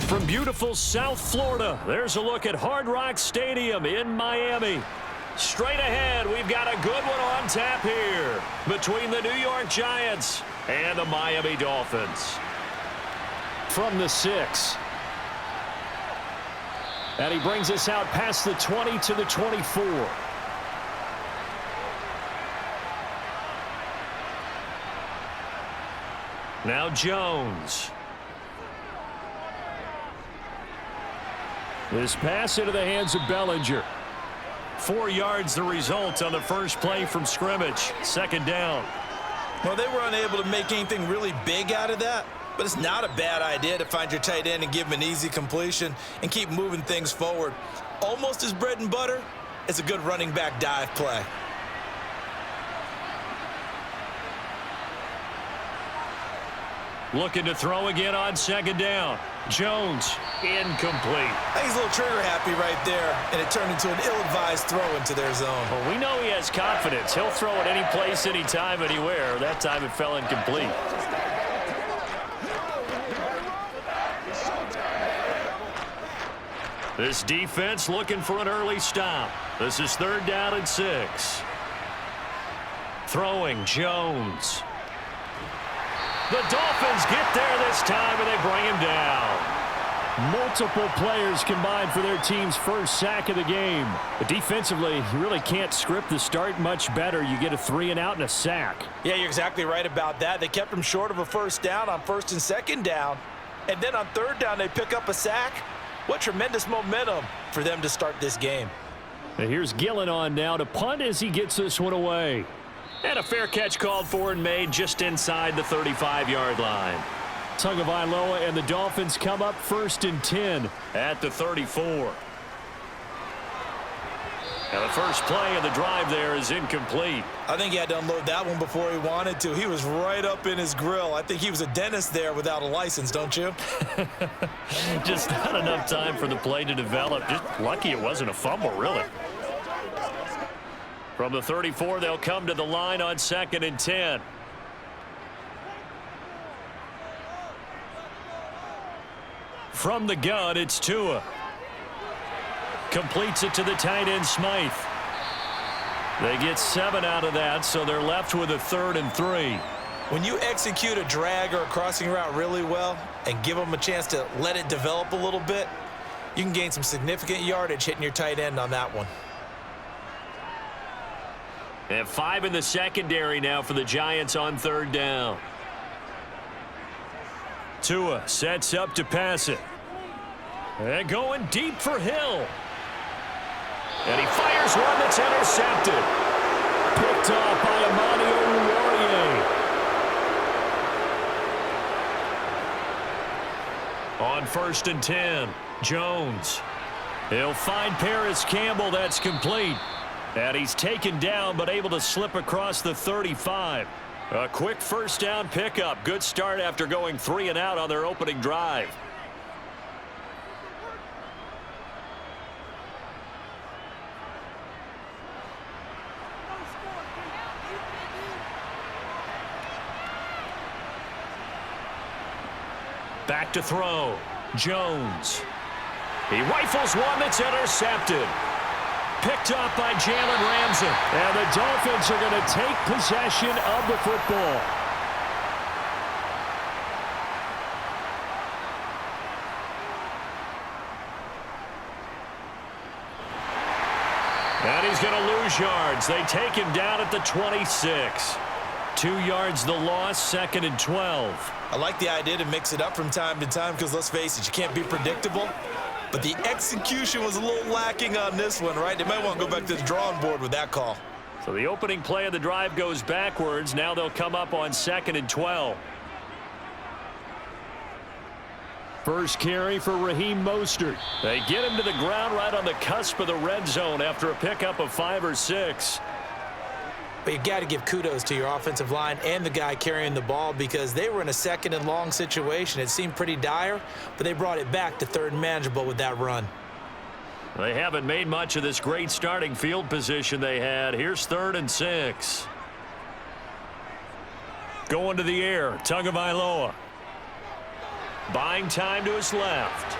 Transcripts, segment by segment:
From beautiful South Florida, there's a look at Hard Rock Stadium in Miami. Straight ahead, we've got a good one on tap here between the New York Giants and the Miami Dolphins. From the 6. And he brings us out past the 20 to the 24. Now Jones. This pass into the hands of Bellinger. 4 yards the result on the first play from scrimmage. Second down. Well, they were unable to make anything really big out of that, but it's not a bad idea to find your tight end and give him an easy completion and keep moving things forward. Almost his bread and butter. It's a good running back dive play. Looking to throw again on second down. Jones, incomplete. I think he's a little trigger happy right there, and it turned into an ill-advised throw into their zone. Well, we know he has confidence. He'll throw it any place, anytime, anywhere. That time it fell incomplete. This defense looking for an early stop. This is 3rd down and 6. Throwing, Jones. The Dolphins get there this time, and they bring him down. Multiple players combined for their team's first sack of the game. But defensively, you really can't script the start much better. You get a 3 and out and a sack. Yeah, you're exactly right about that. They kept him short of a first down on 1st and 2nd down. And then on 3rd down, they pick up a sack. What tremendous momentum for them to start this game. And here's Gillen on now to punt as he gets this one away. And a fair catch called for and made just inside the 35-yard line. Tagovailoa and the Dolphins come up 1st and 10 at the 34. Now the first play of the drive there is incomplete. I think he had to unload that one before he wanted to. He was right up in his grill. I think he was a dentist there without a license, don't you? Just not enough time for the play to develop. Just lucky it wasn't a fumble, really. From the 34, they'll come to the line on 2nd and 10. From the gun, it's Tua. Completes it to the tight end, Smythe. They get 7 out of that, so they're left with a 3rd and 3. When you execute a drag or a crossing route really well and give them a chance to let it develop a little bit, you can gain some significant yardage hitting your tight end on that one. They have 5 in the secondary now for the Giants on 3rd down. Tua sets up to pass it. And going deep for Hill. And he fires one that's intercepted. Picked off by Amani Oruwariye. On 1st and 10, Jones. He'll find Paris Campbell. That's complete. And he's taken down but able to slip across the 35. A quick first down pickup. Good start after going 3 and out on their opening drive. Back to throw. Jones. He rifles one that's intercepted. Picked up by Jalen Ramsey. And the Dolphins are going to take possession of the football. And he's going to lose yards. They take him down at the 26. 2 yards the loss, 2nd and 12. I like the idea to mix it up from time to time because, let's face it, you can't be predictable. But the execution was a little lacking on this one, right? They might want to go back to the drawing board with that call. So the opening play of the drive goes backwards. Now they'll come up on 2nd and 12. First carry for Raheem Mostert. They get him to the ground right on the cusp of the red zone after a pickup of 5 or 6. But you got to give kudos to your offensive line and the guy carrying the ball because they were in a 2nd and long situation. It seemed pretty dire, but they brought it back to 3rd and manageable with that run. They haven't made much of this great starting field position they had. Here's 3rd and 6. Going to the air, Tagovailoa. Buying time to his left.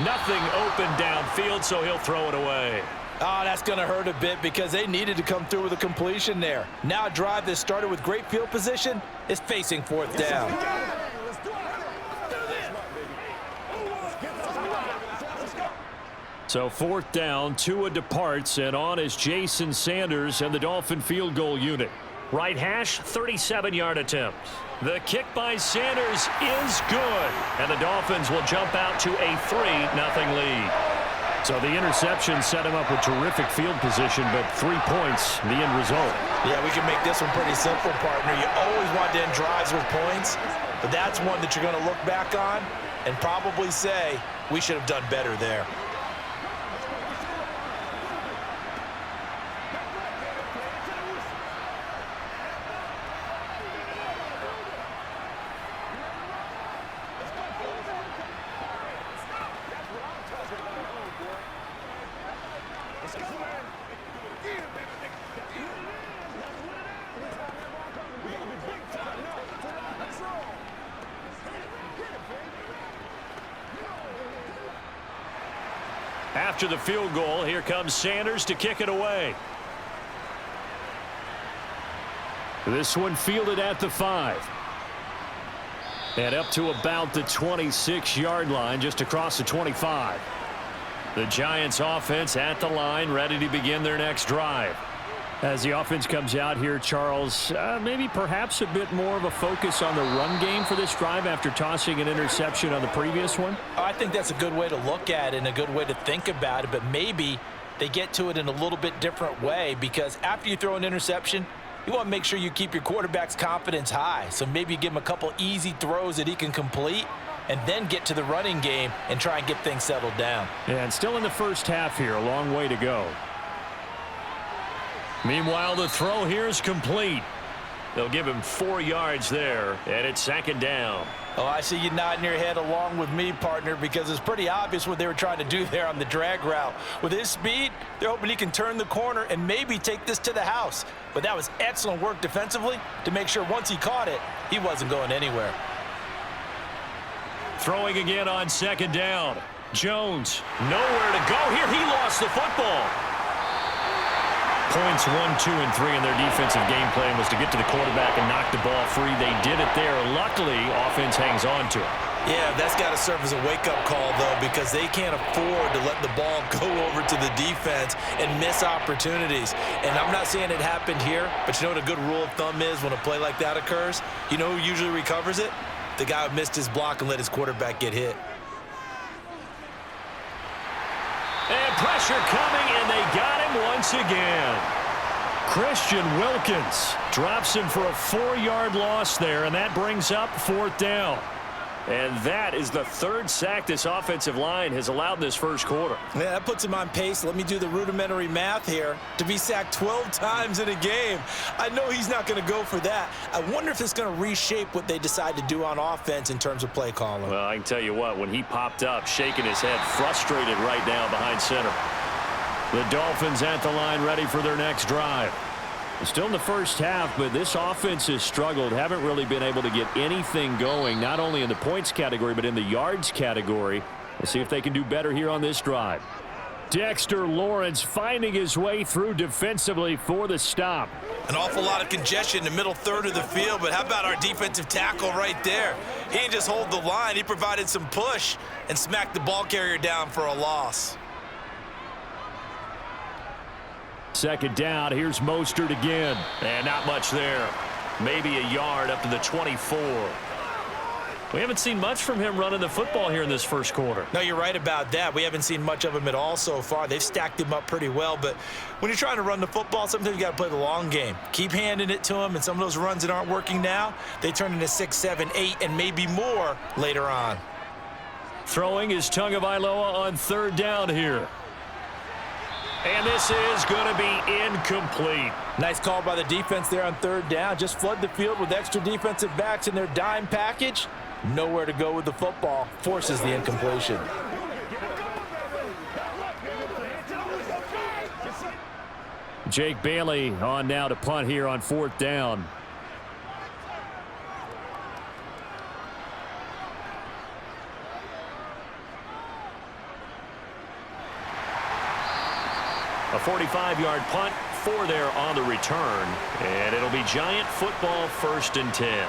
Nothing open downfield, so he'll throw it away. Oh, that's going to hurt a bit because they needed to come through with a completion there. Now a drive that started with great field position is facing fourth down. So fourth down, Tua departs, and on is Jason Sanders and the Dolphin field goal unit. Right hash, 37-yard attempt. The kick by Sanders is good, and the Dolphins will jump out to a 3-0 lead. So the interception set him up with terrific field position, but 3 points, the end result. Yeah, we can make this one pretty simple, partner. You always want to end drives with points, but that's one that you're going to look back on and probably say, we should have done better there. After the field goal, here comes Sanders to kick it away. This one fielded at the 5. And up to about the 26-yard line, just across the 25. The Giants offense at the line, ready to begin their next drive. As the offense comes out here, Charles, maybe perhaps a bit more of a focus on the run game for this drive after tossing an interception on the previous one? I think that's a good way to look at it and a good way to think about it, but maybe they get to it in a little bit different way because after you throw an interception, you want to make sure you keep your quarterback's confidence high. So maybe you give him a couple easy throws that he can complete and then get to the running game and try and get things settled down. Yeah, and still in the first half here, a long way to go. Meanwhile, the throw here is complete. They'll give him 4 yards there, and it's second down. Oh, I see you nodding your head along with me, partner, because it's pretty obvious what they were trying to do there on the drag route. With his speed, they're hoping he can turn the corner and maybe take this to the house. But that was excellent work defensively to make sure once he caught it, he wasn't going anywhere. Throwing again on second down. Jones, nowhere to go here. He lost the football. Points 1, 2, and 3 in their defensive game plan was to get to the quarterback and knock the ball free. They did it there. Luckily, offense hangs on to it. Yeah, that's got to serve as a wake-up call, though, because they can't afford to let the ball go over to the defense and miss opportunities. And I'm not saying it happened here, but you know what a good rule of thumb is when a play like that occurs? You know who usually recovers it? The guy who missed his block and let his quarterback get hit. And pressure coming, and they got him once again. Christian Wilkins drops him for a 4-yard loss there, and that brings up fourth down. And that is the 3rd sack this offensive line has allowed this first quarter. Yeah, that puts him on pace. Let me do the rudimentary math here. To be sacked 12 times in a game, I know he's not going to go for that. I wonder if it's going to reshape what they decide to do on offense in terms of play calling. Well, I can tell you what, when he popped up, shaking his head, frustrated right now behind center. The Dolphins at the line ready for their next drive. Still in the first half, but this offense has struggled. Haven't really been able to get anything going, not only in the points category, but in the yards category. We'll see if they can do better here on this drive. Dexter Lawrence finding his way through defensively for the stop. An awful lot of congestion in the middle third of the field, but how about our defensive tackle right there? He didn't just hold the line. He provided some push and smacked the ball carrier down for a loss. Second down, here's Mostert again. And not much there. Maybe a yard up to the 24. We haven't seen much from him running the football here in this first quarter. No, you're right about that. We haven't seen much of him at all so far. They've stacked him up pretty well, but when you're trying to run the football, sometimes you got to play the long game. Keep handing it to him, and some of those runs that aren't working now, they turn into 6, 7, 8, and maybe more later on. Throwing is Tagovailoa on third down here. And this is going to be incomplete. Nice call by the defense there on third down. Just flood the field with extra defensive backs in their dime package. Nowhere to go with the football. Forces the incompletion. Jake Bailey on now to punt here on fourth down. A 45-yard punt, 4 there on the return. And it'll be Giant football, 1st and 10.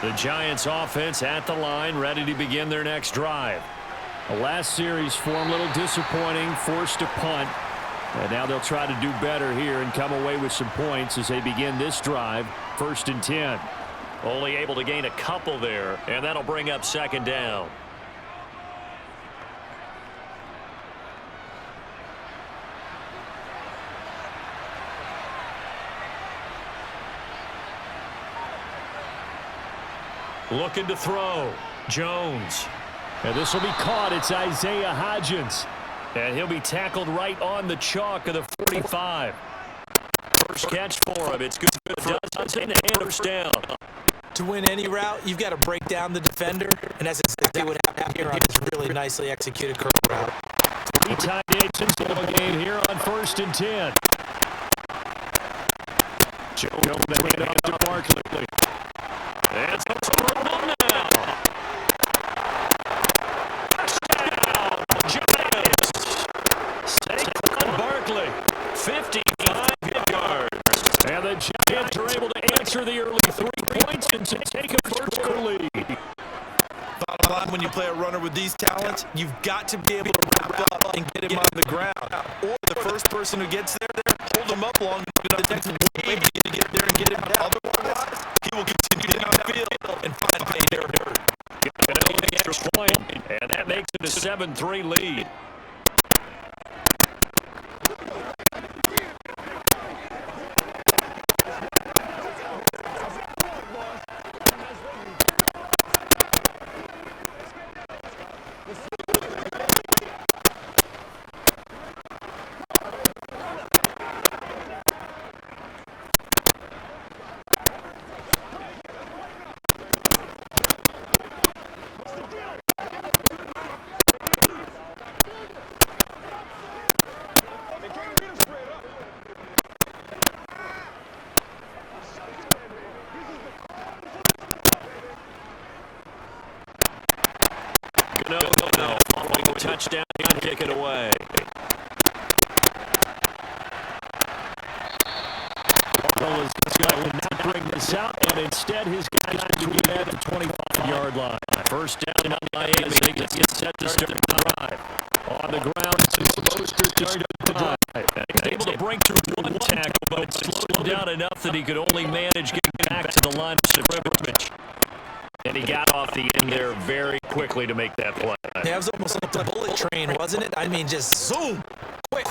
The Giants offense at the line, ready to begin their next drive. The last series for them, a little disappointing, forced to punt. And now they'll try to do better here and come away with some points as they begin this drive, 1st and 10. Only able to gain a couple there, and that'll bring up 2nd down. Looking to throw. Jones. And this will be caught. It's Isaiah Hodgins. And he'll be tackled right on the chalk of the 45. First catch for him. It's good for a dozen and a 1st down. To win any route, you've got to break down the defender, and that's exactly what happened here on this really nicely executed curl route. 3 tight ends into the game here on 1st and 10. Jones hand off to Barkley. And some now. Touchdown, Giants. Saquon Barkley, 55 yards. And the Giants are able to answer the early 3 points and to take a first lead. Bottom line, when you play a runner with these talents, you've got to be able to wrap up and get him on the ground. Or the first person who gets there, hold him up long enough the next wave to get there and get him out. Otherwise, he will continue down the field and find pay territory. Get an extra point, and that makes it a 7-3 lead. No. Following a touchdown, he'll kick it away. This guy will not bring this out, and instead his guys will get at the 25-yard line. 1st down in Miami. They get set to start the drive. On the ground, it's supposed to start the drive. He's able to break through one tackle, but it slowed him down enough that he could only manage getting back to the line of scrimmage. And he got off the end there very quickly to make that play. Yeah, it was almost like a bullet train, wasn't it? I mean, just zoom. Quick.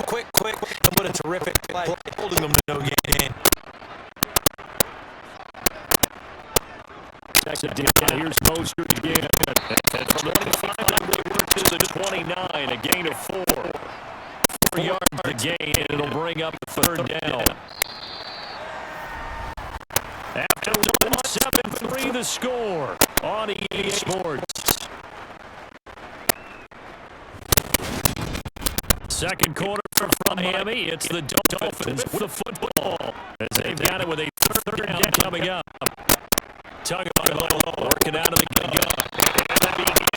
And what a terrific play. Holding them to no gain. Here's Mostert again. And from the 25, they work to the 29. A gain of 4. 4 yards the gain, and it'll bring up the 3rd down. After 7-3 the score on EA Sports. Second quarter from Miami. It's the Dolphins with the football as they've got it with a 3rd down coming up. Tug of working out of the gun.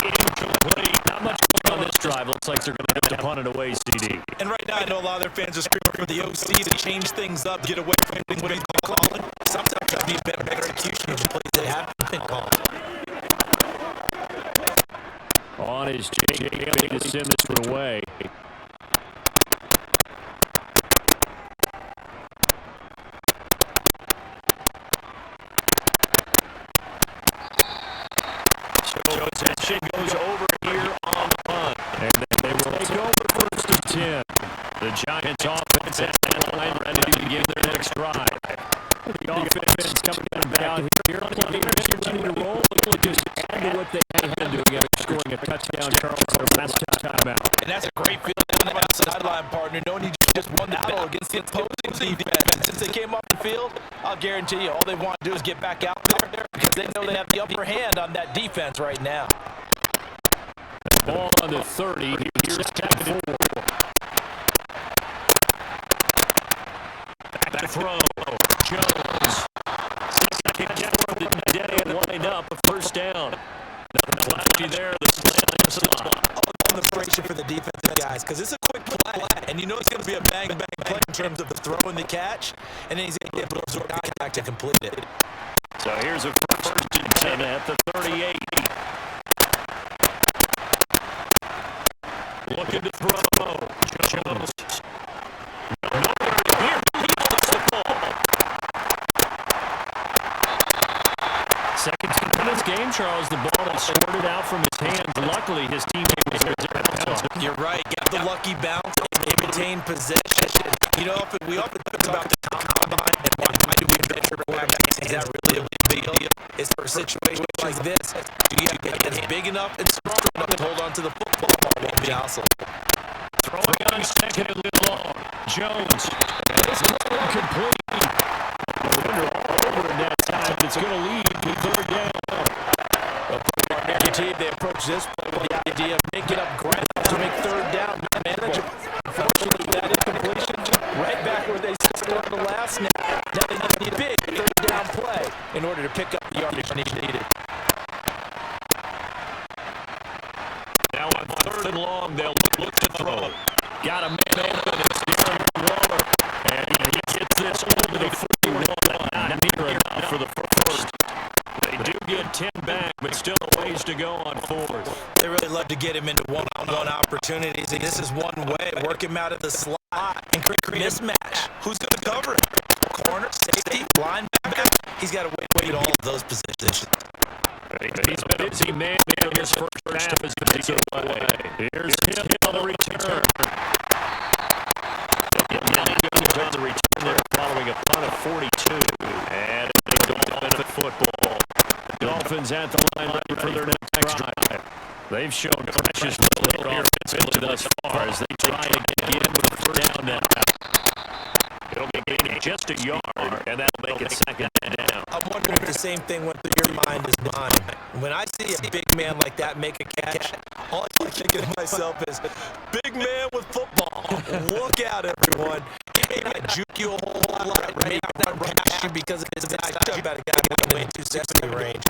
Incomplete. Not much going on this drive. Looks like they're going to have to punt it away, CD. And right now, I know a lot of their fans are screaming for the OC to change things up, get away from what he's calling. Sometimes that'd be better execution of the plays they have been called. On his J.J. to send this one away. Attention goes over here on the punt. And they will take over 1st and 10. The Giants offense at that line ready to begin their next drive. The offense coming down here. Continue to roll. Just add to what they have been doing after scoring a touchdown, Charles, their last timeout. And that's a great feeling on the sideline, partner, knowing you just won the battle against the opposing defense. And since they came off the field, I'll guarantee you all they want to do is get back out there because they know they have the upper hand on that defense right now. Ball on the 30. Here's 10-4. Back to throw. Jones. Second down the day and line up a 1st down. Flashy there. The slant. On the pressure for the defense, guys, because it's a quick play. And you know it's going to be a bang play in terms of the throw and the catch. And then he's able to absorb the contact to complete it. So here's a first and 10 at the 38. Looking to throw. Jones. Nowhere to hear. He gets the ball. Second in this game, Charles. The ball has squirted out from his hands. Luckily, his teammate was there to bounce off. You're right. Got the lucky bounce and maintain possession. You know, we often talk about the combine and why do we measure quarterbacks? Is that really a big deal? It's for situations like this. Do you have hands big enough and strong enough to hold on to the football while being jostled? Throwing on second and long. Jones. This is complete. Over in that time, but it's going to lead to third down. Guaranteed they approach this play with the idea of making up ground to make third down manageable. Unfortunately, that incompletion right back where they scored the last snap. Now they need a big third down play in order to pick up the yardage needed. Now on third and long, they'll look to throw. Got a man open. It's Darren Waller. And he gets this over the 41. Not near enough for the first. They do get 10 back, but still a ways to go on fourth. They really love to get him into one-on-one opportunities. And this is one way. Work him out of the slot and create a mismatch. Who's going to cover it? Corner, safety, linebacker. He's got to wait at all of those positions. He's been a busy man in this first half as he goes away. Here's him on the return. On the return there following a punt of 42. And a Dolphin football. The Dolphins at the line ready for their next drive. They've shown precious little here offensively thus far as they try to get in with a first down now. It'll be gaining just a yard, and that'll make it second down. I'm wondering if the same thing went through your mind as mine. When I see a big man like that make a catch, all I keep thinking to myself is, big man with football. Look out, everyone. He may not juke you a whole lot, may not run past you because of his size. Talk about a guy with way 260 range.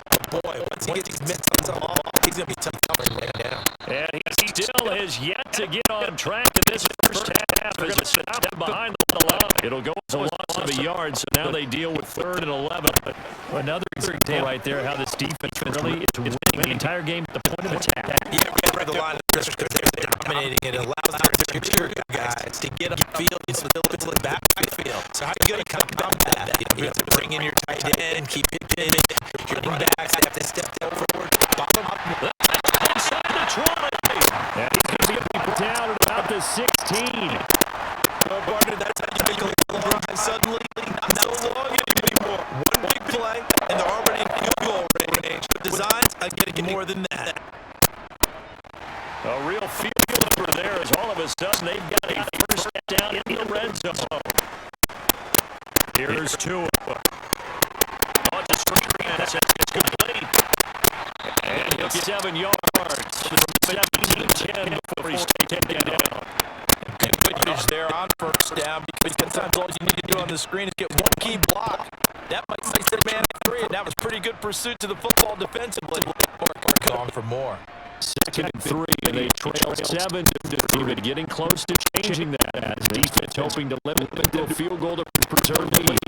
But boy, once he gets his mitts on the ball, he's going to be tough to bring down. And he still has yet to get on track in this first half as it's stopped behind the line. It'll go as a loss of a yard, so now they deal with third and 11. Another example right there how this defense really is winning the entire game at the point of attack. Yeah, we have the line of pressure because they're dominating. It allows their interior guys to get upfield and still into the backfield. So how are you going to combat that? You have to bring in your tight end, keep it pinned. Your running backs have to step forward, bottom up. Inside the try. And he's going to be able down at about the 16. Partner, that's how you make a little drive suddenly. Not so long anymore. One big play, and they're already in field goal range. Designs, I got to get more than that. A real field for there as all of a sudden they've got a first down in the red zone. Here's Tua. On the screen, that's complete. And he'll get 7 yards from 17-10 before he's taken down. Good news there on first down because sometimes all you need to do on the screen is get one key block. That might place the man free, and that was pretty good pursuit to the football defensively. Or gone for more. Second and 3, and they trail 7 to David, getting close to changing that as defense hoping to limit the field goal to preserve lead.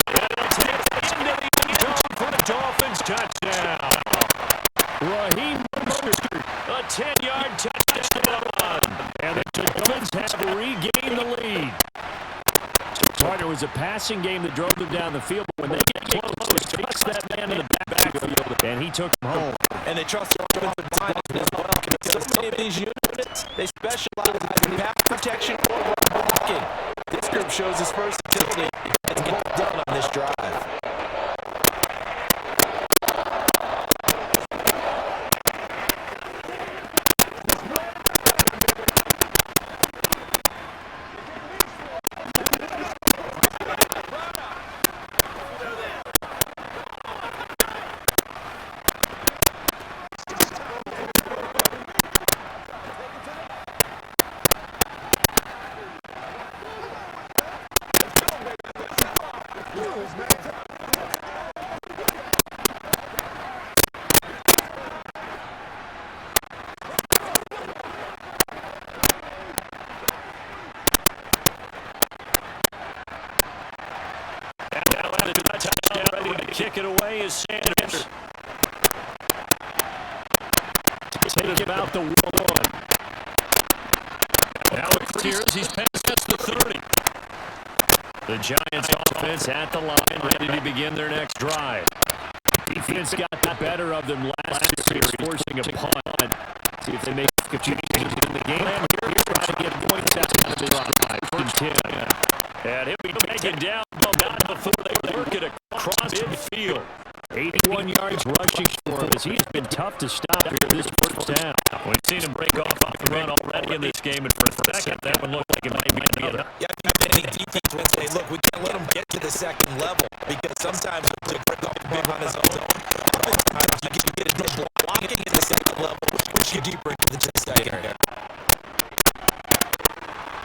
And it's hit into the end zone for the Dolphins touchdown. Raheem Mostert, a 10-yard touchdown, and the Dolphins have regained the lead. Partner was a passing game that drove them down the field, but when they get close, they trust that man in the backfield, and he took him home. And they trust their offensive line as well. So many of these units, they specialize in pass protection or run blocking. This group shows its versatility and gets done on this drive. kick it away is Sanders. Take it out the 1. Now it clears. He's past the 30. The Giants offense at the line, ready to begin their next drive. Defense got the better of them last series, forcing a punt. See if they make a few changes in the game. Here, trying to get points out of this drive. 1st and 10. And he'll be taken down, but not before they work it across midfield. 81 yards rushing for him as he's been tough to stop here this first down. We've seen him break off the run already in this game, and for a second, that one looked like it might be another. Yeah, I think any defense will say, look, we can't let him get to the second level because sometimes he'll break off the big on his own. Oftentimes, you can get a blocking at the second level, which you deeper into the second area.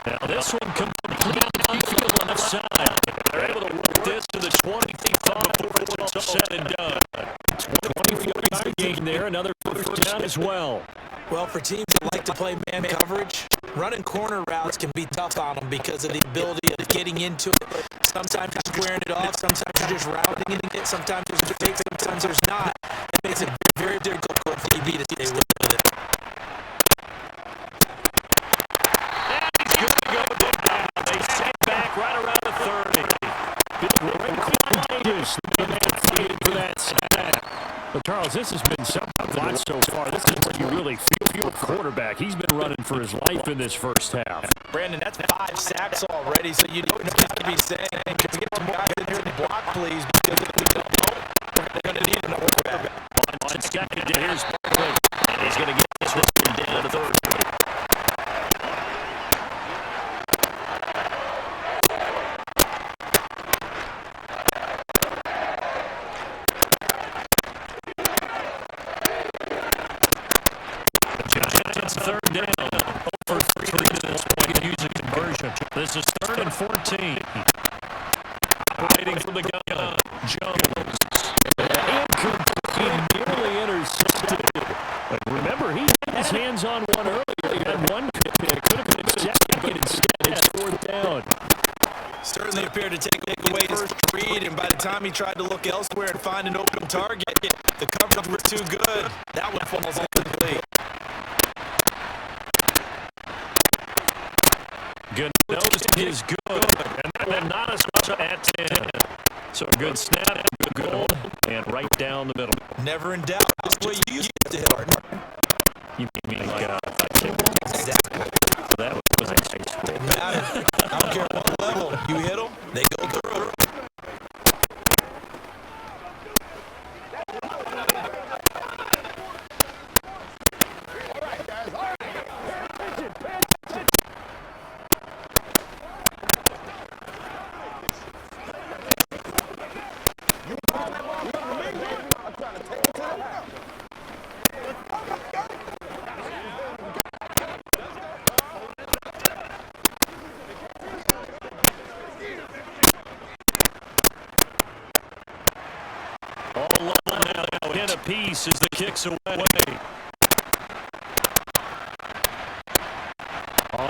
Now this one completely field left side. They're able to work this to the 25 before it's all said and done. 24-yard gain there, another first down as well. Well, for teams that like to play man coverage, running corner routes can be tough on them because of the ability of getting into it. Sometimes you're squaring it off, sometimes you're just rounding it, sometimes there's a fake, sometimes there's not. It makes it very difficult for DB to stay with it. They set back right around the 30. The man fighting for that snap. But Charles, this has been something I've watched so far. This is where you really feel a quarterback. He's been running for his life in this first half. Brandon, that's 5 sacks already, so you don't have to be saying, hey, can we get some guys in here to block, please, because if we don't, we're going to need another quarterback. On second, here's Barkley. He's going to get this one down to 30. Third down. For 3 to this point, use a conversion. This is 3rd and 14. Waiting for the gun. Jones. Incomplete, nearly intercepted. But remember, he had his hands on one earlier. He had one pick. It could have been a second. Instead, it's 4th down. Certainly appeared to take away his first read, and by the time he tried to look elsewhere and find an open target, the coverage was too good. That one falls incomplete. Nose is good, and then not as much at 10. So a good snap, good goal, and right down the middle. Never in doubt. This way you used to hit hard. You mean like exactly. That was a nice score. Doesn't matter. I don't care what level you hit them, they go through. Piece as the kicks away. On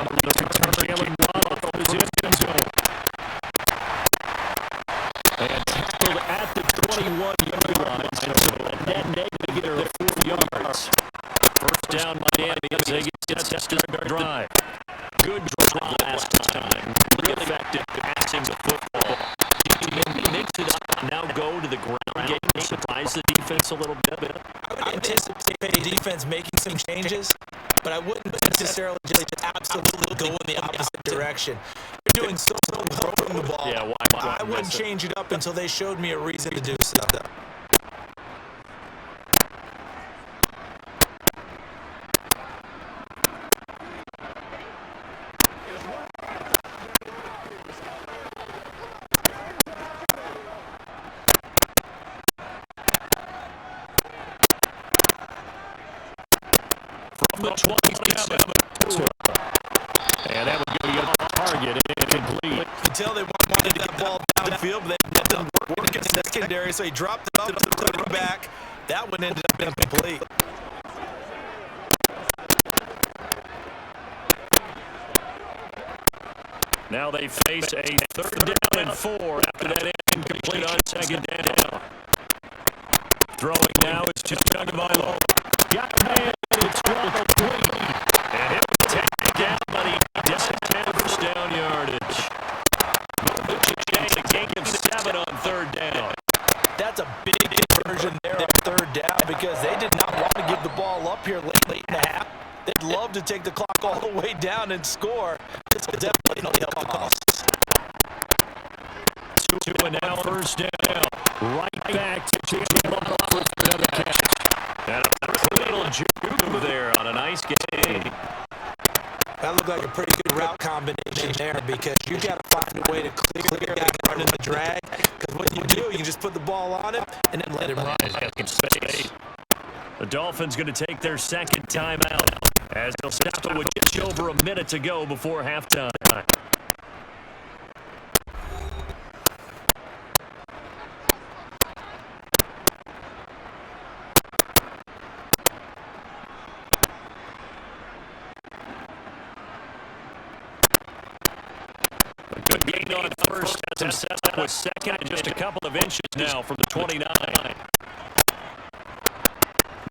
the return, Jalen Waddle is in the end zone. And tackled at the 21-yard line. And then negative get her 4 yards. First down Miami as they get set to start their drive. Good drive last time. Really effective passing the football. He mix it up and now go to the ground game. Surprise the defense a little bit. I would anticipate the defense making some changes, but I wouldn't necessarily just absolutely go in the opposite direction. They're doing so well throwing the ball. Yeah, why I wouldn't change it up until they showed me a reason to do so. From the 27. And that would go to target and complete. You can tell they wanted that ball downfield, but that didn't work in secondary, so he dropped it off to the quarterback. That one ended up being complete. Now they face a 3rd down and 4 after that incomplete on 2nd down. Throwing now is to Tagovailoa. Got a man, it's complete. And he'll take down, but he doesn't have first down yardage. The gain of 7 on third down. That's a big conversion there on third down because they did not want to give the ball up here late in the half. They'd love to take the clock all the way down and score. This will definitely help the cause. 2 and now first down. Right back to J.J. for another catch. And a little juke there on a nice game. That looked like a pretty good route combination there because you got to find a way to clear that running the drag. Because what you do, you can just put the ball on him and then let him run. The Dolphins going to take their second timeout as they'll stop it with just over a minute to go before halftime. Good gain on first. Has him set up with second and just a couple of inches now from the 29.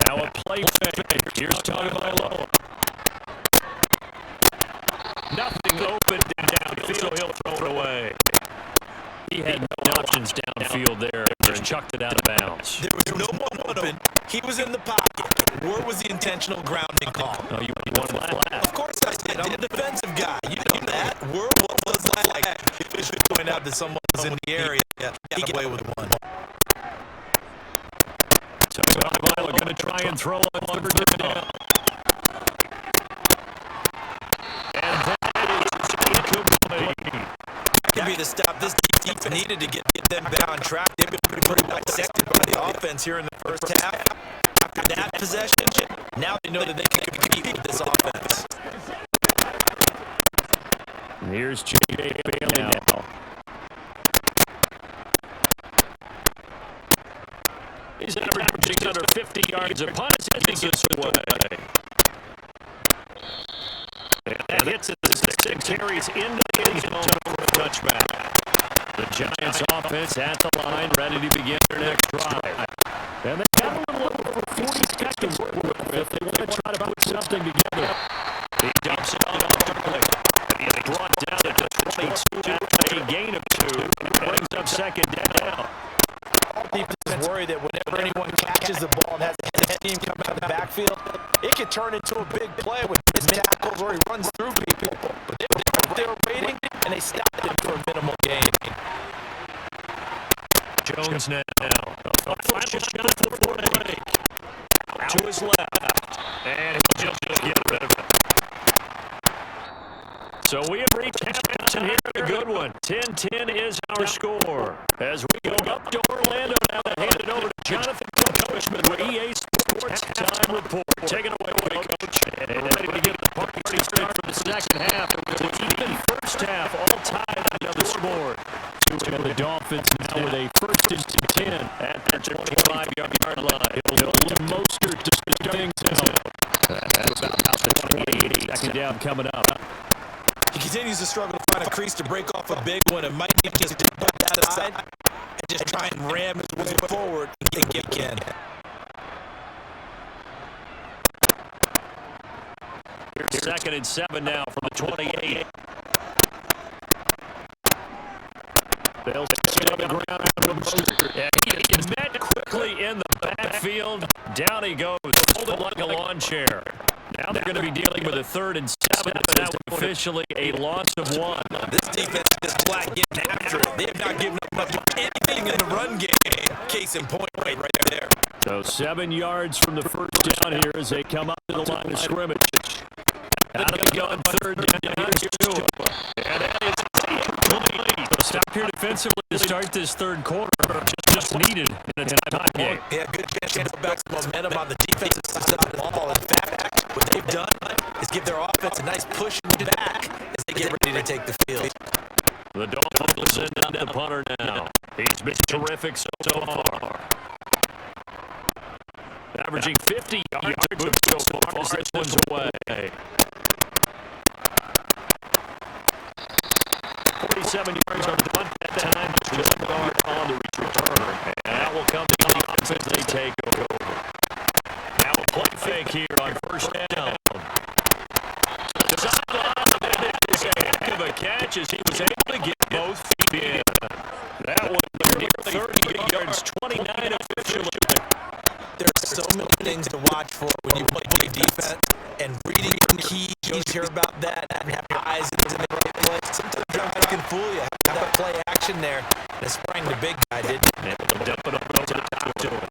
Now a play fake. Here's Tagovailoa. Nothing open downfield, so he'll throw it away. He had no options downfield there and chucked it out of bounds. There was no one open. He was in the pocket. Where was the intentional grounding call? Oh, you want that? Of course I did. I'm a defensive guy. You know that. Where was the flag? If we point out that someone was in the area, he got away with one. So Tagovailoa going to try and throw on third down. And that is incomplete. Could be the stop. This defense needed to get them back on track. They've been pretty dissected by the offense here in the first half. After that possession, now they know that they can compete with this offense. And here's J.J. Bailey now. He's averaging under 50 yards a punt. He gets away. And that hits it. 6 carries into the end zone for a touchback. The Giants offense at the line, ready to begin their next drive. And they have a little over 40 seconds to work with if they want to try to put something together. He dumps it on quickly. He is brought down at the 22 after a gain of 2. Brings up second down. People is worried that whenever anyone catches the ball and has a head team come out of the backfield, it can turn into a big play with missed tackles or he runs through people. But they were waiting, and they stopped him for a minimal gain. Jones now. Final shot before break. Out to his left. And he'll just get rid of it. So we have reached halftime here. A good one. 10-10 is our score. As we go up to Orlando now and hand it over to Jonathan Coachman with EA Sports Halftime Report. Take it away, Coach. And ready to get the party started for the second half. It was an even first half, all tied on the score. And the Dolphins now with a 1st and 10 at their 25-yard line. He'll look to Mostert to start things out. That's about the 28. Second down coming up. He continues to struggle to find a crease to break off a big one. It might need to just put that aside and just try and ram his way forward and get again. Here's 2nd and 7 now from the 28. They'll sit on the ground with Mostert. And he is met quickly in the backfield. Down he goes, folded like a lawn chair. Now they're going to be dealing with a 3rd and 7. That was officially a loss of 1. This defense is flat getting after it. They have not given up much of anything in the run game. Case in point right there. So 7 yards from the first down here as they come up to the line of scrimmage. Out of the gun, 3rd down. Here's 2. And that is incomplete. So stop here defensively to start this 3rd quarter. Just needed in a time game. Yeah, good chance to back some momentum on the defensive side of the ball. In fact, what they've done is give their offense a nice push back as they get ready to take the field. The Dolphins send out the punter now. He's been terrific so far. Averaging 50 yards so far as this one's away. 47 yards on the punt that time. Just 1 yard on the return. And that will come to the offense as they take make here on first down. That is a heck of a catch as he was able to get both feet in. That one nearly 30 yards, 29 officially. There's so many things to watch for when you play big defense, and reading keys, you hear about that, and have your eyes in the right place. Sometimes that can fool you. Have that play action there, and sprang the big guy, didn't he? Able to dump it up to the top to him.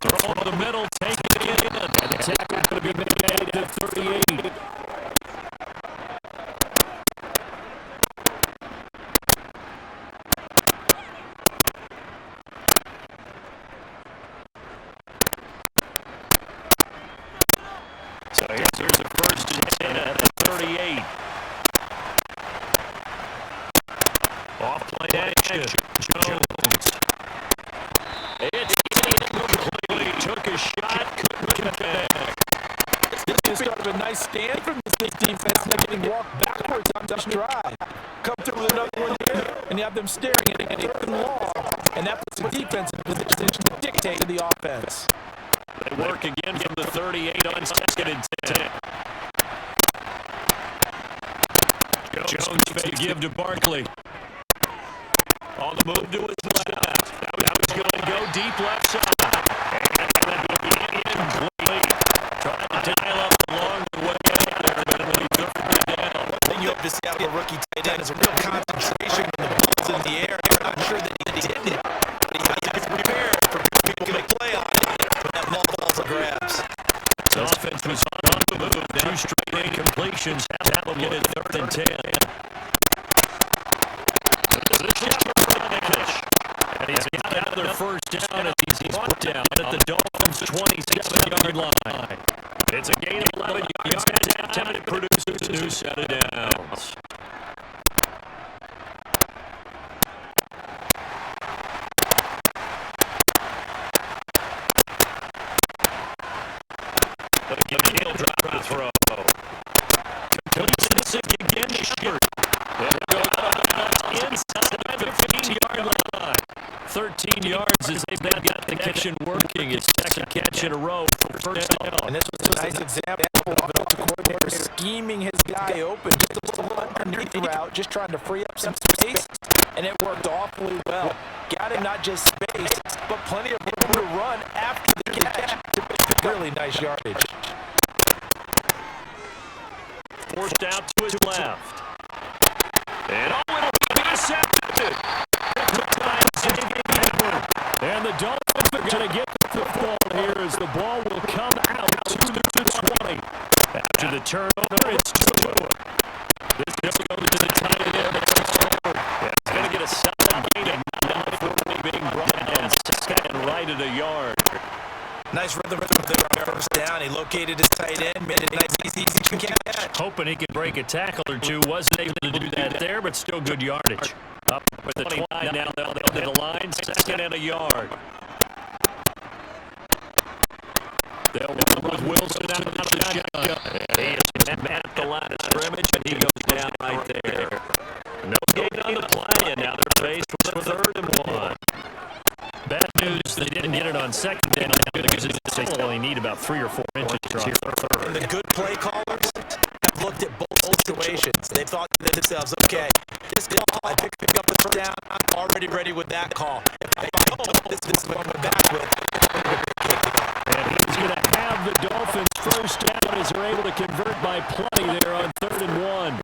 Throw over the middle, take it in, and the tackle going to be made at 38. So here's a first and 10 at the 38. Off play action. Jones. It's incomplete. Took a shot, couldn't connect. This is sort of a nice stand from this defense, not getting walked backwards on the stride. Come through with another one here, and you have them staring at it, and long, and that puts the defense in position to dictate to the offense. They work again from the 38 on second and 10. Jones to give to Barkley. On the move to his left. That was going to go deep left side. And that will be incomplete. Trying to dial up along the way there, but it'll be third down. One thing you have to see out of a rookie tight end is a real concentration when the ball's in the air. I'm not sure that he did it, but he has to prepare for people to make play on it when that ball's a grabs. The offense was on the move. Two straight incompletions. That will get it third and 10. And he's got another first down as he's brought down at the Dolphins' 27-yard line. It's a gain of 11 yards down, and it produces a new set of downs. Again, he'll drop the throw. Completes it again, Shepard. Inside the 15-yard line. 13 yards as they've got the connection working. His second catch in a row for first down. And this was a nice example of the coordinator scheming his guy open. Just a little underneath route, just trying to free up some space, and it worked awfully well. Got him not just space, but plenty of room to run after the catch to pick really nice yardage. Forced out to his left. And it'll be intercepted. And the Dolphins are going to get the football here as the ball will come out to the 20. After the turnover, it's Tua. This goes to the tight end. It's going to get a solid gain of 9 for being brought down second and right at a yard. Nice rhythm there on first down. He located his tight end, made it nice, easy catch. Hoping he could break a tackle or two. Wasn't able to do that there, but still good yardage. Up with the 29 now, they'll hit the line, second and a yard. They'll run with Wilson out of the shotgun. He is at the line of scrimmage, and he goes down right there. No gain on the play, and now they're faced with a 3rd and 1. Bad news, they didn't get it on second down because they only need about 3 or 4 inches here for third. And the good play callers have looked at both situations. They thought to themselves, okay, this call, I pick up the first down, I'm already ready with that call. If I don't, this is what I'm going back with. And he's going to have the Dolphins first down as they're able to convert by plenty there on 3rd and 1.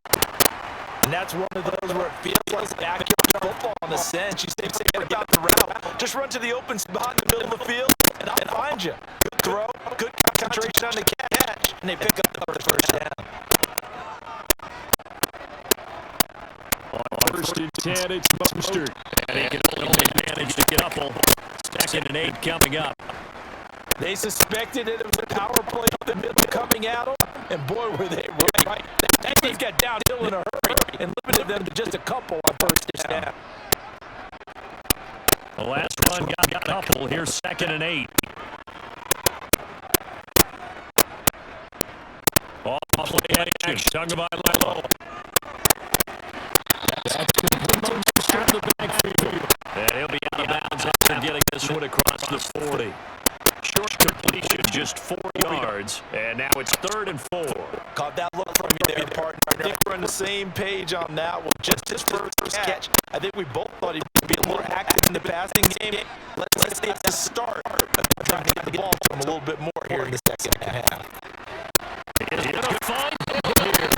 And that's one of those where it feels like backyard football in a sense. You say, forget about the route. Just run to the open spot in the middle of the field, and I'll find you. Good throw, good concentration on the catch, and they pick up the first down. On 1st and 10, it's Mostert. And he can only manage to get up. 2nd and 8 coming up. They suspected it was a power play up the middle coming at them, and boy, were they right. That team got downhill in a hurry and limited them to just a couple on first down. The last run got a couple. Here's 2nd and 8. Off play action. Stung by Lilo. And he'll be out of bounds after getting this one across the 40. Short completion yards, and now it's 3rd and 4. Caught that look from you there, partner. I think we're on the same page on that one. Just his first catch. I think we both thought he'd be a little active in the passing game. Let's say at the start, trying to get the ball to him a little bit more here in the second half. He's going to find him here.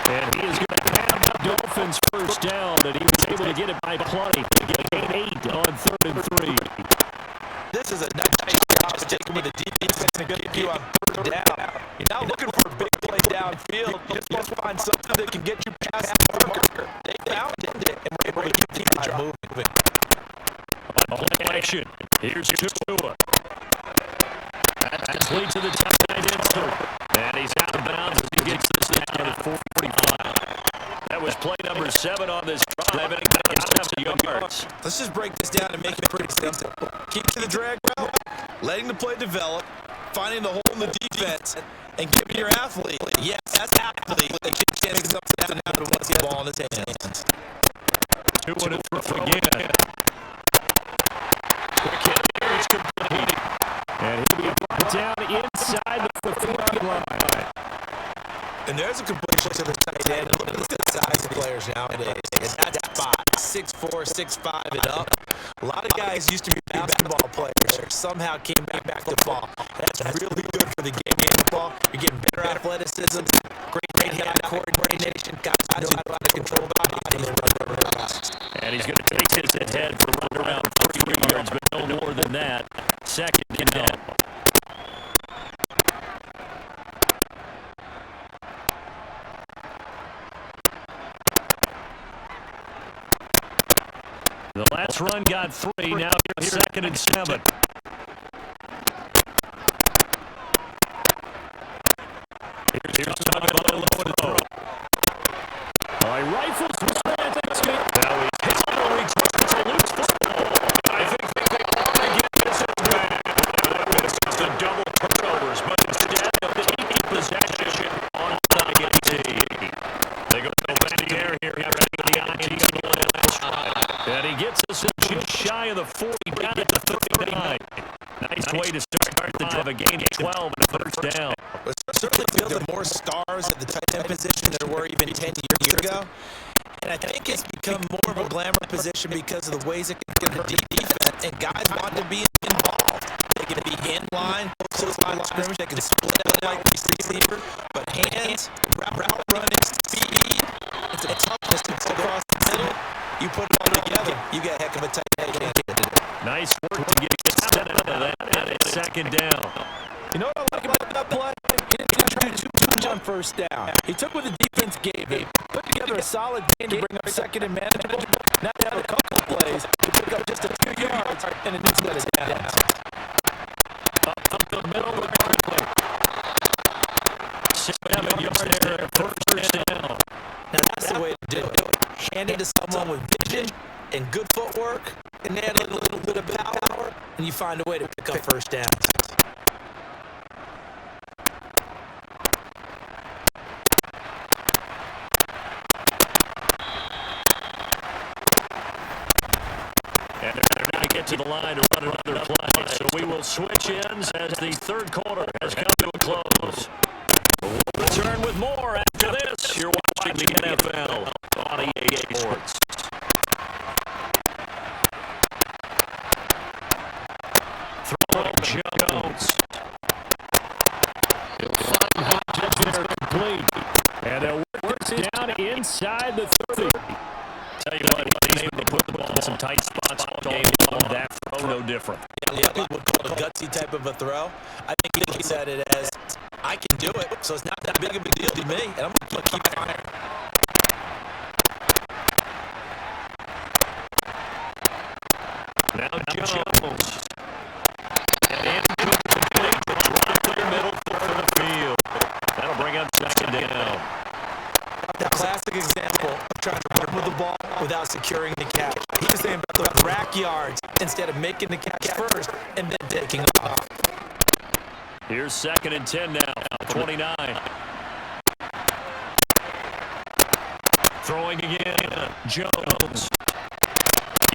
And he is going to have the Dolphins first down, and he was able to get it by plenty. Gain 8 on 3rd and 3. This is a nice job of taking with the defense and going to get you on 3rd down. You're not looking for a big play downfield. You just want to find something that can get you past the marker. They found it, and we're able to keep the drive moving. Play action. Here's Tua. That's complete to the tight end insert. And he's out of bounds as he gets this down at 45. That was play number 7 on this drive, and he got 7 yards. Let's just break this down and make it pretty simple. Keep to the drag route, letting the play develop, finding the hole in the defense, and giving your athlete, yes, that's athlete, a chance to something happen after once the ball in his hands. 2 and throw again. Quick hit here, it's complete. And he'll be brought down inside the 40-yard line. And there's a completion to the tight end. Look at the size of players nowadays. That's 6'4", 6'5", and up. A lot of guys used to be basketball players or somehow came back to football. That's really good for the game of football. You're getting better athleticism, great hand coordination, guys know how to control the body and then run routes. And he's going to take his ahead for run around 43 yards, but no more than that. 2nd down. The last run got 3. Now here's 2nd and 7. Here's Tagovailoa to throw. All right, rifles for Stefanski. Now he's hit on a loose football. I think they want to get this back. It's the double turnovers, but instead of taking possession on the INT. They go back in the air here after the INT on the last drive. And he gets us just shy of the 40, down at the 39. Nice way to start the drive. A gain of 12 and a first down. Well, certainly feel there are more stars at the tight end position than there were even 10 years ago. And I think it's become more of a glamour position because of the ways it can hurt the defense. And guys want to be involved. They can be in line, close line of scrimmage. They can split out like receiver. But hands, route running, speed, it's a toughness to go across the middle. You put it all together, you got a heck of a tight end. Nice work to get out of that. And it's 2nd down. You know what I like about that play? He didn't try to do too much on first down. He took what the defense gave him, put together a solid game to bring up 2nd and manageable. Now you have a couple of plays to pick up just a few yards, and it just let us down. Up the middle of the park. 7 yards there, first down. Now that's the way to do it. Hand it to someone with vision and good footwork, and add a little bit of power, and you find a way to pick up first downs. And they're going to get to the line to run another play. So we will switch ends as the 3rd quarter has come to a close. We'll return with more after this. You're watching the NFL on EA Sports. Throwing Jones. He'll find Hodges there complete. And they'll work this down inside the 30. Tell you what, he's able to put the ball in some tight spots all game long. That throw, no different. Yeah, people would call it a gutsy type of a throw. I think he said it as, I can do it, so it's not that big of a deal to me, and I'm going to keep firing. Now Jones. And into the clear middle for the field. That'll bring up 2nd down. The classic example of trying to run with the ball without securing the catch. He was saying about the rack yards instead of making the catch first and then taking off. Here's 2nd and 10 now, 29. Throwing again, Jones.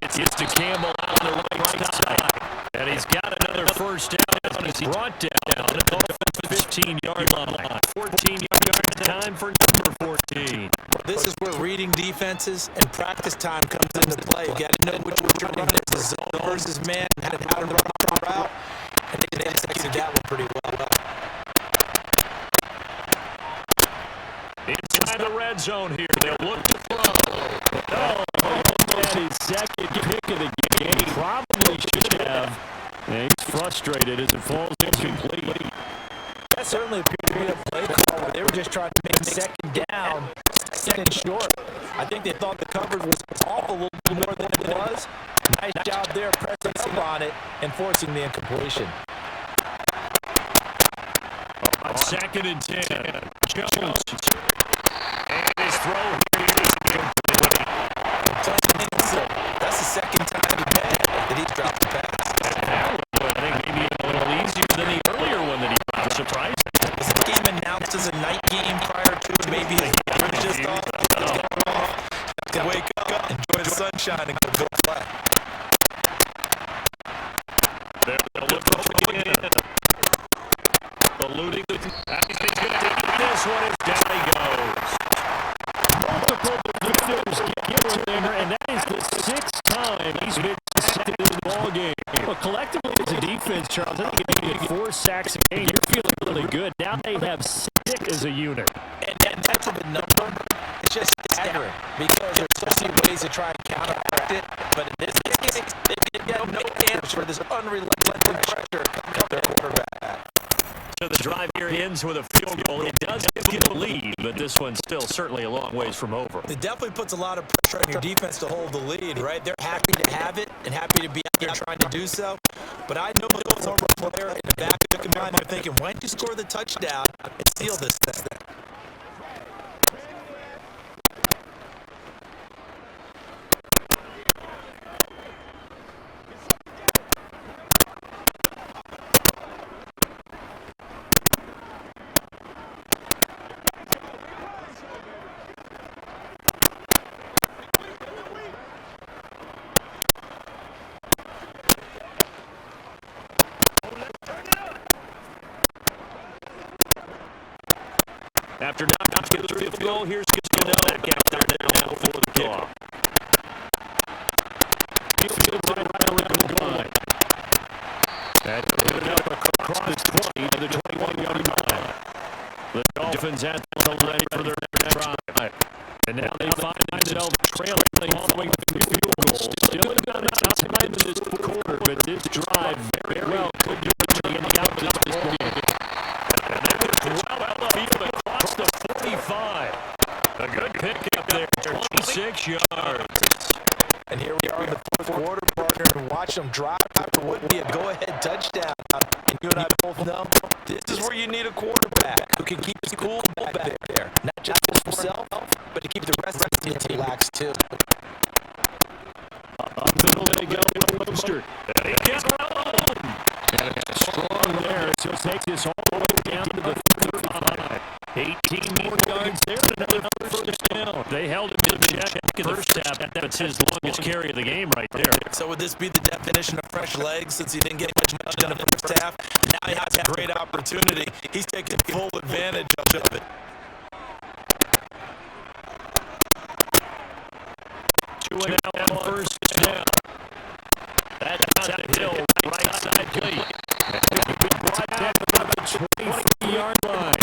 Gets to Campbell on the right side. And he's got another first down. He's brought down at the 15-yard line. 14-yard time for number 14. This is where reading defenses and practice time comes into play. You got to know what you're running. It's a zone versus man, how to run a route, and they can execute that one pretty well. Inside the red zone here. They'll look to throw. Oh, that is second pick of the game. Probably should have. And he's frustrated as it falls incomplete. That certainly appeared to be a play call. They were just trying to make second down, second short. I think they thought the coverage was off a little bit more than it was. Nice job there pressing up on it and forcing the incompletion. On 2nd and 10, Jones. And his throw here is incomplete. That's the second time today that he's dropped the pass. I think maybe a little easier than the earlier one that he dropped. Surprising. Was the game announced as a night game prior to maybe his camera's just off? To wake up, enjoy the sunshine, and go play. They'll look for it. Eluding the... He's going to take this one as down he goes. Multiple defenders get to him, and that is the 6th time he's been sacked in the ballgame. Well, collectively as a defense, Charles, I think if you get 4 sacks a game, you're feeling really good. Now they have 6 as a unit. And that's a number. It's just staggering because there's so many ways to try and counteract it. But in this case, they get no answer for this unrelenting pressure coming up their quarterback. So the drive here ends with a field goal. It does get a lead, but this one's still certainly a long ways from over. It definitely puts a lot of pressure on your defense to hold the lead, right? They're happy to have it and happy to be out there trying to do so. But I know the former player in the back of the mind, they're thinking, why don't you score the touchdown and steal this thing? After not getting through the goal, here's Casino back out there now for the kick. Fields it right on the line. And put it up across the 20 to the 21-yard line. The Dolphins at the ready for their next drive. And now they find themselves trailing following the field goal. Still got enough time in this quarter, but this drive very well could be in the out of this game. And that was well out of field across the 45. A good pick up there, 26 yards. And here we are in the fourth quarter, partner, and watch them drive after what would be a go-ahead touchdown. And you and I both know this is where you need a quarterback who can keep his cool back there. Not just for himself, but to keep the rest of the team relaxed, too. Up middle they go with Mostert. He gets home. And it's strong there. So take this all the way down to the 35. 18 more yards there, another first down. They held him in check in the first half. That's his longest carry of the game right there. So would this be the definition of fresh legs since he didn't get much done in the first half? Now he has a great opportunity. He's taking full advantage of it. 2-and-out on first down. That's out the hill, right side plate. Brought down to the 20-yard line.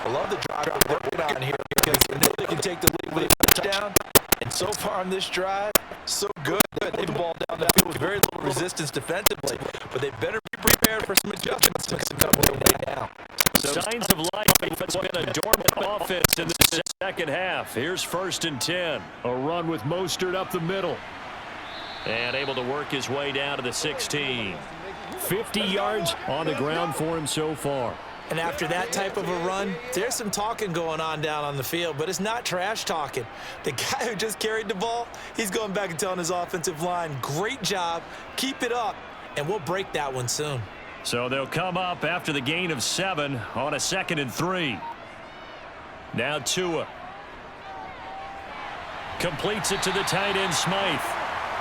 I love the drive they're working on here because they know they can take the lead with a touchdown. And so far on this drive, so good. They've the ball down the field with very little resistance defensively, but they better be prepared for some adjustments to come their way now. Signs of life. It's been a dormant offense in the second half. Here's 1st and 10. A run with Mostert up the middle. And able to work his way down to the 16. 50 yards on the ground for him so far. And after that type of a run, there's some talking going on down on the field, but it's not trash talking. The guy who just carried the ball, he's going back and telling his offensive line, great job, keep it up, and we'll break that one soon. So they'll come up after the gain of 7 on a 2nd and 3. Now Tua. Completes it to the tight end, Smythe.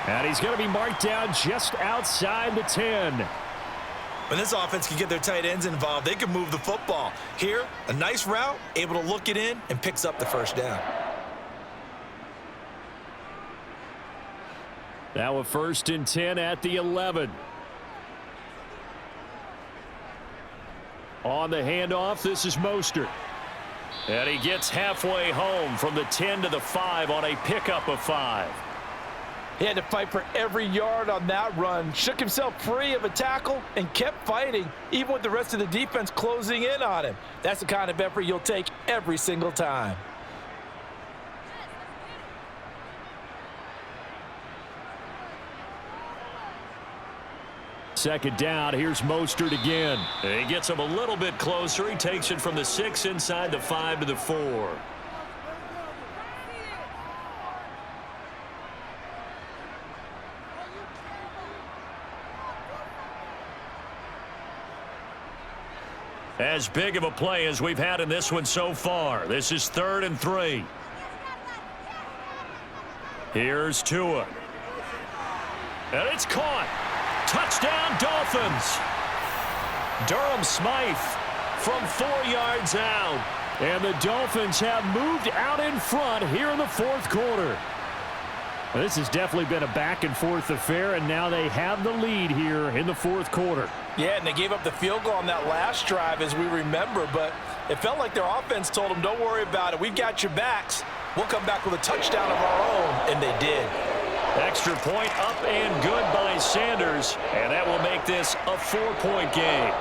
And he's going to be marked down just outside the 10. When this offense can get their tight ends involved, they can move the football. Here, a nice route, able to look it in, and picks up the first down. Now a 1st and 10 at the 11. On the handoff, this is Mostert. And he gets halfway home from the 10 to the 5 on a pickup of 5. He had to fight for every yard on that run, shook himself free of a tackle, and kept fighting, even with the rest of the defense closing in on him. That's the kind of effort you'll take every single time. Second down, here's Mostert again. And he gets him a little bit closer. He takes it from the 6 inside the 5 to the 4. As big of a play as we've had in this one so far. This is 3rd and 3. Here's Tua. And it's caught. Touchdown, Dolphins. Durham Smythe from 4 yards out. And the Dolphins have moved out in front here in the 4th quarter. Well, this has definitely been a back-and-forth affair, and now they have the lead here in the 4th quarter. Yeah, and they gave up the field goal on that last drive, as we remember, but it felt like their offense told them, don't worry about it. We've got your backs. We'll come back with a touchdown of our own, and they did. Extra point up and good by Sanders, and that will make this a 4-point game.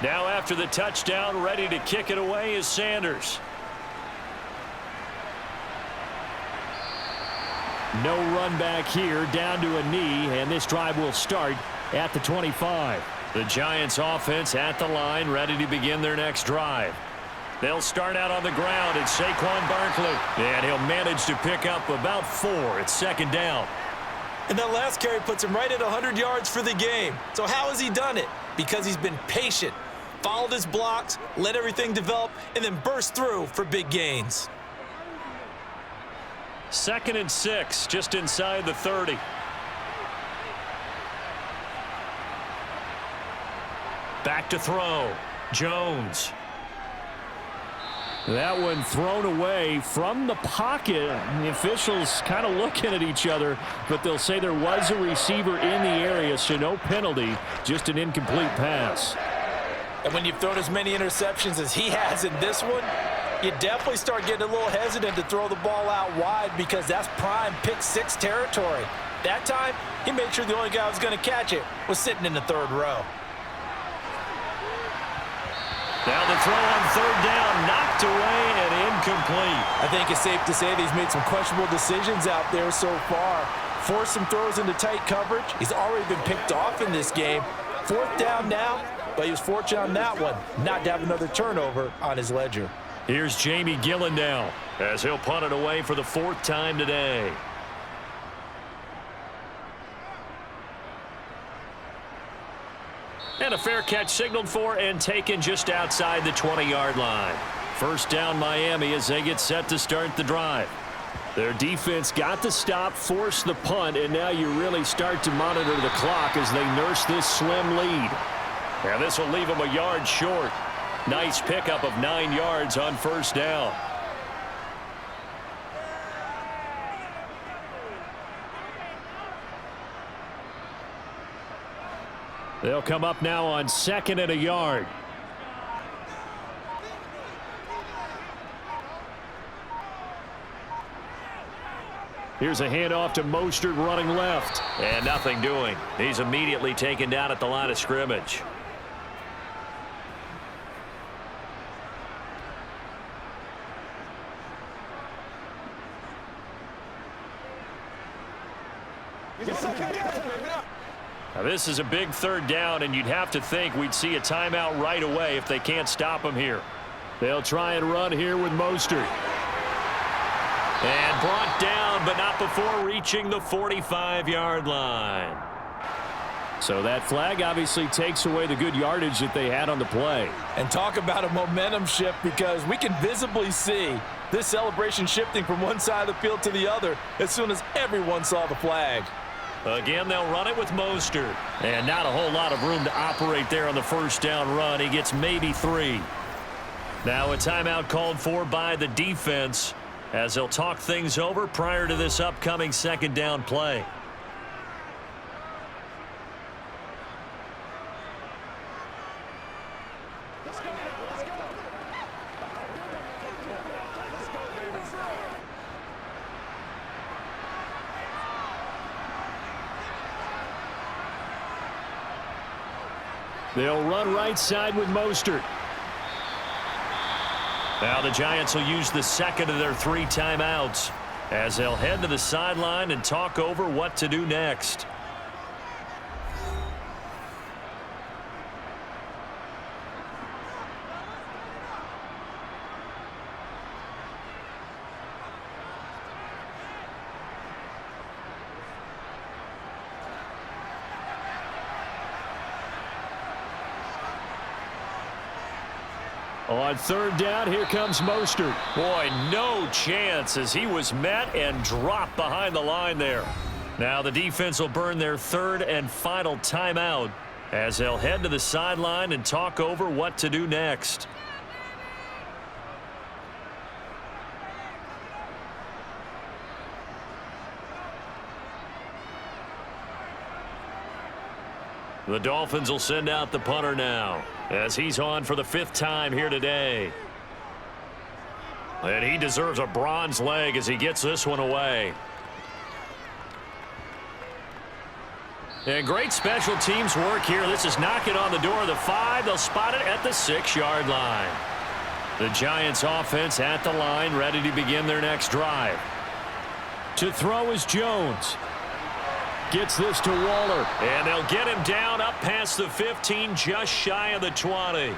Now after the touchdown, ready to kick it away is Sanders. No run back here, down to a knee, and this drive will start at the 25. The Giants offense at the line, ready to begin their next drive. They'll start out on the ground. It's Saquon Barkley, and he'll manage to pick up about 4. It's 2nd down. And that last carry puts him right at 100 yards for the game. So how has he done it? Because he's been patient, followed his blocks, let everything develop, and then burst through for big gains. 2nd and 6, just inside the 30. Back to throw. Jones. That one thrown away from the pocket. The officials kind of looking at each other, but they'll say there was a receiver in the area, so no penalty, just an incomplete pass. And when you've thrown as many interceptions as he has in this one, you definitely start getting a little hesitant to throw the ball out wide because that's prime pick 6 territory. That time, he made sure the only guy who was going to catch it was sitting in the 3rd row. Now the throw on 3rd down, knocked away and incomplete. I think it's safe to say that he's made some questionable decisions out there so far. Forced some throws into tight coverage. He's already been picked off in this game. 4th down now, but he was fortunate on that one, not to have another turnover on his ledger. Here's Jamie Gillen now, as he'll punt it away for the 4th time today. And a fair catch signaled for and taken just outside the 20-yard line. 1st down Miami as they get set to start the drive. Their defense got the stop, forced the punt, and now you really start to monitor the clock as they nurse this slim lead. And this will leave them a yard short. Nice pickup of 9 yards on 1st down. They'll come up now on 2nd and a yard. Here's a handoff to Mostert running left. And nothing doing. He's immediately taken down at the line of scrimmage. Now, this is a big third down, and you'd have to think we'd see a timeout right away if they can't stop him here. They'll try and run here with Mostert. And brought down, but not before reaching the 45-yard line. So that flag obviously takes away the good yardage that they had on the play. And talk about a momentum shift, because we can visibly see this celebration shifting from one side of the field to the other as soon as everyone saw the flag. Again, they'll run it with Mostert. And not a whole lot of room to operate there on the first down run. He gets maybe 3. Now a timeout called for by the defense as they'll talk things over prior to this upcoming second down play. They'll run right side with Mostert. Now the Giants will use the second of their 3 timeouts as they'll head to the sideline and talk over what to do next. On third down, here comes Mostert. Boy, no chance as he was met and dropped behind the line there. Now the defense will burn their third and final timeout as they'll head to the sideline and talk over what to do next. The Dolphins will send out the punter now as he's on for the 5th time here today. And he deserves a bronze leg as he gets this one away. And great special teams work here. This is knocking on the door of the 5. They'll spot it at the 6-yard line. The Giants offense at the line, ready to begin their next drive. To throw is Jones. Gets this to Waller. And they'll get him down up past the 15, just shy of the 20.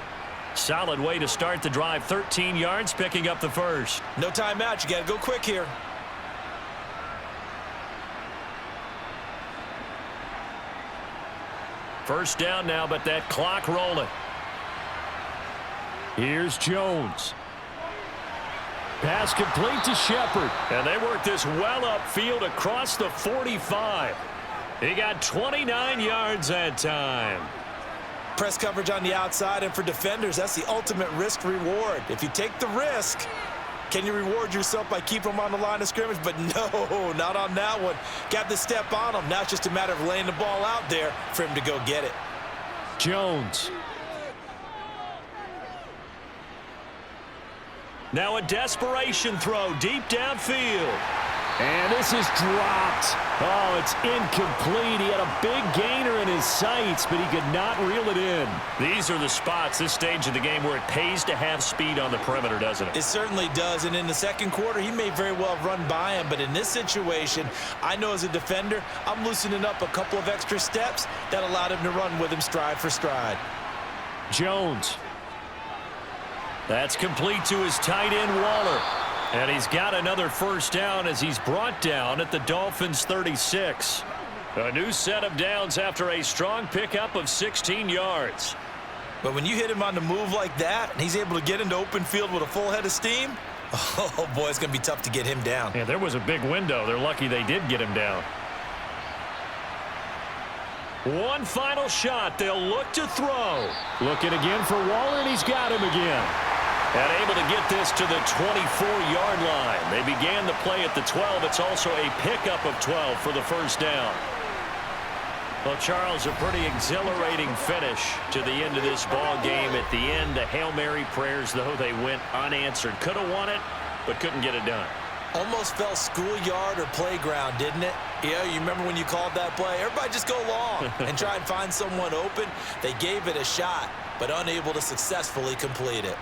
Solid way to start the drive. 13 yards, picking up the first. No timeout. You got to go quick here. First down now, but that clock rolling. Here's Jones. Pass complete to Shepard. And they work this well upfield across the 45. He got 29 yards that time. Press coverage on the outside, and for defenders, that's the ultimate risk reward. If you take the risk, can you reward yourself by keeping them on the line of scrimmage? But no, not on that one. Got to step on them. Now it's just a matter of laying the ball out there for him to go get it. Jones. Now a desperation throw deep downfield. And this is dropped. Oh, it's incomplete. He had a big gainer in his sights, but he could not reel it in. These are the spots, this stage of the game, where it pays to have speed on the perimeter, doesn't it? It certainly does. And in the second quarter, he may very well have run by him. But in this situation, I know as a defender, I'm loosening up a couple of extra steps that allowed him to run with him stride for stride. Jones. That's complete to his tight end, Waller. And he's got another first down as he's brought down at the Dolphins' 36. A new set of downs after a strong pickup of 16 yards. But when you hit him on the move like that, and he's able to get into open field with a full head of steam, oh, boy, it's going to be tough to get him down. Yeah, there was a big window. They're lucky they did get him down. One final shot. They'll look to throw. Looking again for Waller, and he's got him again. And able to get this to the 24-yard line. They began the play at the 12. It's also a pickup of 12 for the first down. Well, Charles, a pretty exhilarating finish to the end of this ball game. At the end, the Hail Mary prayers, though, they went unanswered. Could have won it, but couldn't get it done. Almost felt schoolyard or playground, didn't it? Yeah, you remember when you called that play? Everybody just go long and try and find someone open. They gave it a shot, but unable to successfully complete it.